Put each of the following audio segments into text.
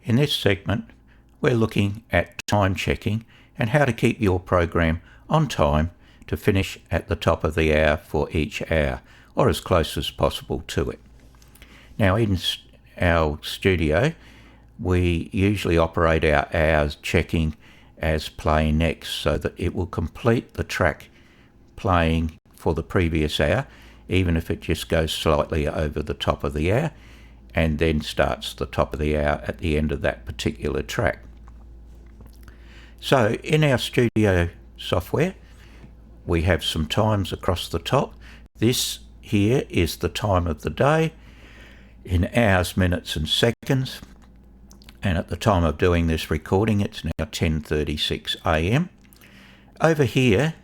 In this segment, we're looking at time checking and how to keep your program on time to finish at the top of the hour for each hour, or as close as possible to it. Now, in our studio, we usually operate our hours checking as play next, so that it will complete the track playing for the previous hour, even if it just goes slightly over the top of the hour, and then starts the top of the hour at the end of that particular track. So in our studio software, we have some times across the top. This here is the time of the day in hours, minutes and seconds. And at the time of doing this recording, it's now 10:36 a.m. Over here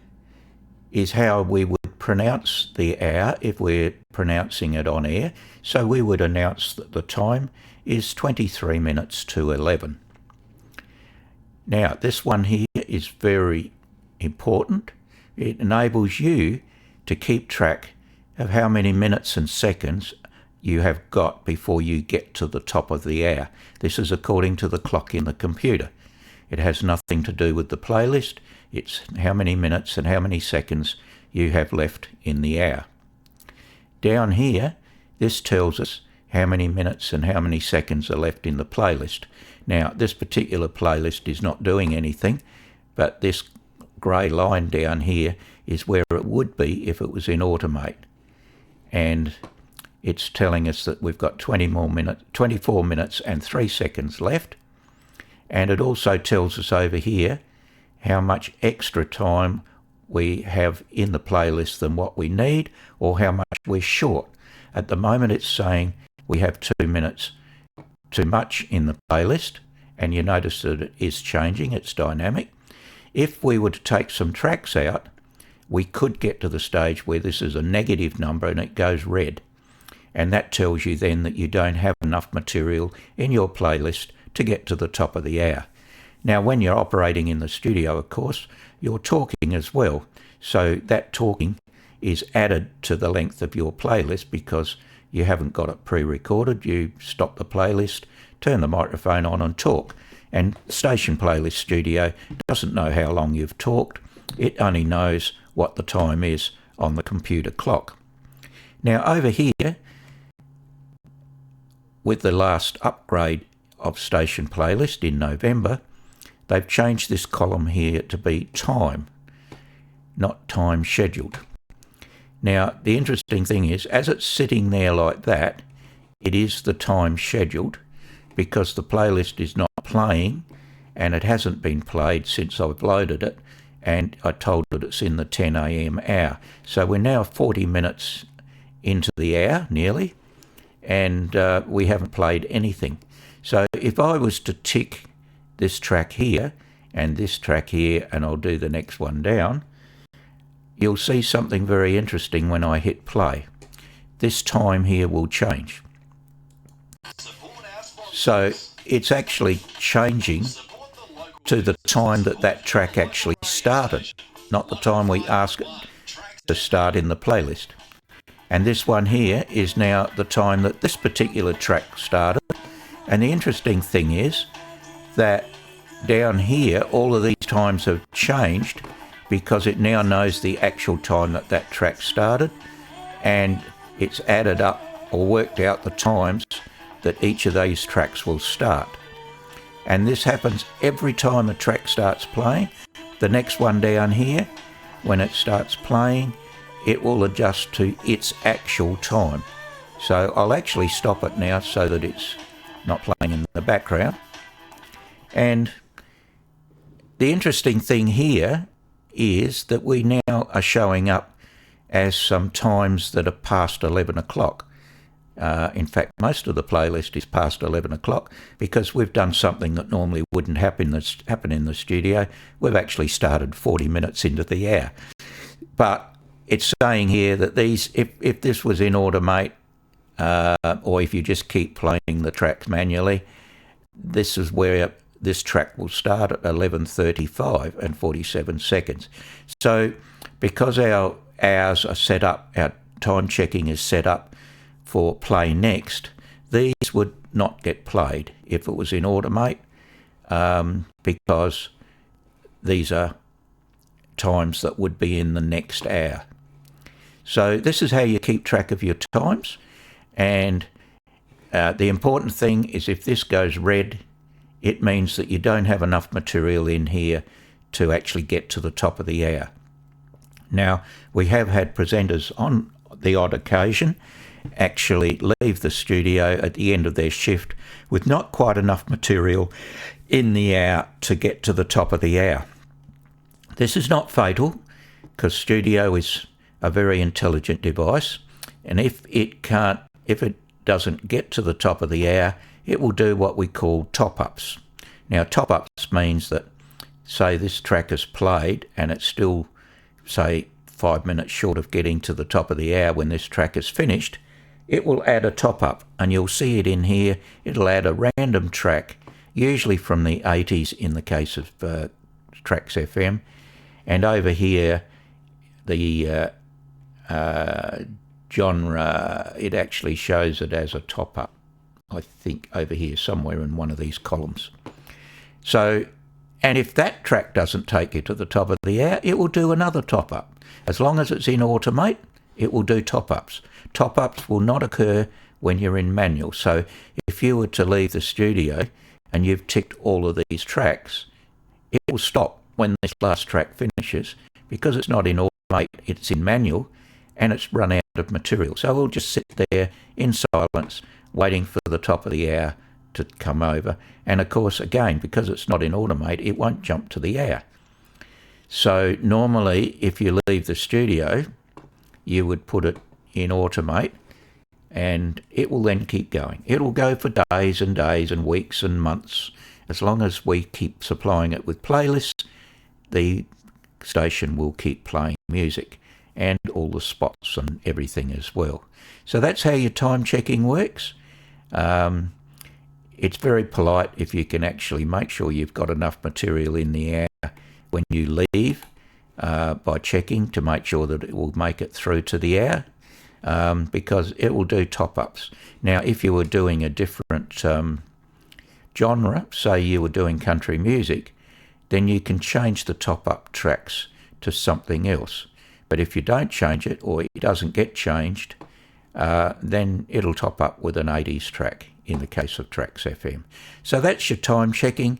is how we would pronounce the hour if we're pronouncing it on air. So we would announce that the time is 23 minutes to 11. Now, this one here is very important. It enables you to keep track of how many minutes and seconds you have got before you get to the top of the hour. This is according to the clock in the computer. It has nothing to do with the playlist. It's how many minutes and how many seconds you have left in the hour. Down here, this tells us how many minutes and how many seconds are left in the playlist. Now, this particular playlist is not doing anything, but this grey line down here is where it would be if it was in Automate. And it's telling us that we've got 24 minutes and 3 seconds left. And it also tells us over here how much extra time we have in the playlist than what we need, or how much we're short. At the moment it's saying we have 2 minutes too much in the playlist, and you notice that it is changing, it's dynamic. If we were to take some tracks out, we could get to the stage where this is a negative number and it goes red. And that tells you then that you don't have enough material in your playlist to get to the top of the hour. Now, when you're operating in the studio, of course, you're talking as well. So that talking is added to the length of your playlist because you haven't got it pre-recorded. You stop the playlist, turn the microphone on and talk. And Station Playlist Studio doesn't know how long you've talked. It only knows what the time is on the computer clock. Now over here, with the last upgrade of Station Playlist in November, they've changed this column here to be time, not time scheduled. Now, the interesting thing is, as it's sitting there like that, it is the time scheduled because the playlist is not playing and it hasn't been played since I've loaded it, and I told it it's in the 10 a.m. hour. So we're now 40 minutes into the hour, nearly, and we haven't played anything. So if I was to tick this track here and this track here, and I'll do the next one down, you'll see something very interesting when I hit play. This time here will change. So it's actually changing to the time that that track actually started, not the time we ask it to start in the playlist. And this one here is now the time that this particular track started. And the interesting thing is that down here, all of these times have changed because it now knows the actual time that that track started, and it's added up or worked out the times that each of these tracks will start. And this happens every time a track starts playing. The next one down here, when it starts playing, it will adjust to its actual time. So I'll actually stop it now so that it's not playing in the background. And the interesting thing here is that we now are showing up as some times that are past 11 o'clock. In fact, most of the playlist is past 11 o'clock because we've done something that normally wouldn't happen in the studio. We've actually started 40 minutes into the hour. But it's saying here that these, if this was in Automate, or if you just keep playing the tracks manually, this is where this track will start at 11:35 and 47 seconds. So because our hours are set up, our time checking is set up for play next, these would not get played if it was in Automate, because these are times that would be in the next hour. So this is how you keep track of your times. And the important thing is, if this goes red, it means that you don't have enough material in here to actually get to the top of the hour. Now, we have had presenters on the odd occasion actually leave the studio at the end of their shift with not quite enough material in the hour to get to the top of the hour. This is not fatal, because Studio is a very intelligent device, and if it doesn't get to the top of the hour, it will do what we call top-ups. Now, top-ups means that, say this track is played and it's still, say, 5 minutes short of getting to the top of the hour when this track is finished, it will add a top-up, and you'll see it in here. It'll add a random track, usually from the 80s in the case of Tracks FM, and over here the genre, it actually shows it as a top-up, I think over here somewhere in one of these columns. So, and if that track doesn't take you to the top of the hour, it will do another top-up. As long as it's in Automate, it will do top-ups. Top-ups will not occur when you're in manual. So if you were to leave the studio and you've ticked all of these tracks, it will stop when this last track finishes, because it's not in Automate, it's in manual, and it's run out of material. So we'll just sit there in silence, waiting for the top of the hour to come over. And of course, again, because it's not in Automate, it won't jump to the hour. So normally, if you leave the studio, you would put it in Automate, and it will then keep going. It will go for days and days and weeks and months. As long as we keep supplying it with playlists, the station will keep playing music, and all the spots and everything as well. So that's how your time checking works. It's very polite if you can actually make sure you've got enough material in the hour when you leave, by checking to make sure that it will make it through to the hour, because it will do top-ups. Now, if you were doing a different genre, say you were doing country music, then you can change the top-up tracks to something else. But if you don't change it, or it doesn't get changed, then it'll top up with an 80s track in the case of Tracks FM. So that's your time checking.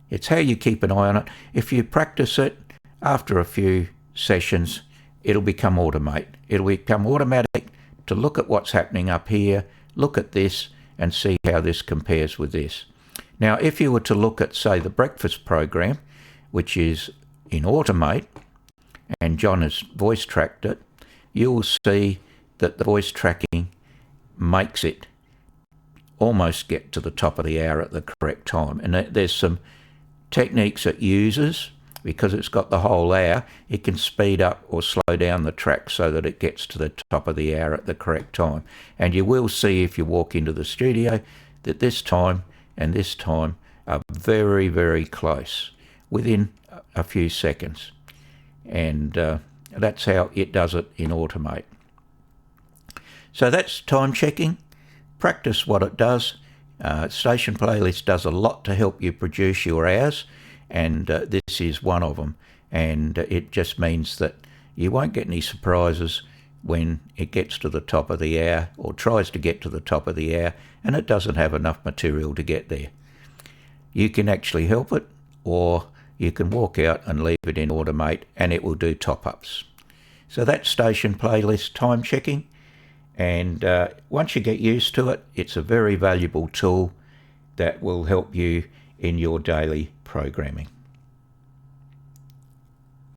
It's how you keep an eye on it. If you practice it, after a few sessions, it'll become Automate. It'll become automatic to look at what's happening up here, look at this, and see how this compares with this. Now, if you were to look at, say, the breakfast program, which is in Automate, and John has voice tracked it, you'll see that the voice tracking makes it almost get to the top of the hour at the correct time. And there's some techniques it uses, because it's got the whole hour. It can speed up or slow down the track so that it gets to the top of the hour at the correct time. And you will see, if you walk into the studio, that this time and this time are very, very close, within a few seconds. And that's how it does it in Automate. So that's time checking. Practice what it does. Station Playlist does a lot to help you produce your hours, and this is one of them. And it just means that you won't get any surprises when it gets to the top of the hour, or tries to get to the top of the hour, and it doesn't have enough material to get there. You can actually help it, or you can walk out and leave it in Automate, and it will do top-ups. So that's Station Playlist time checking. And once you get used to it, it's a very valuable tool that will help you in your daily programming.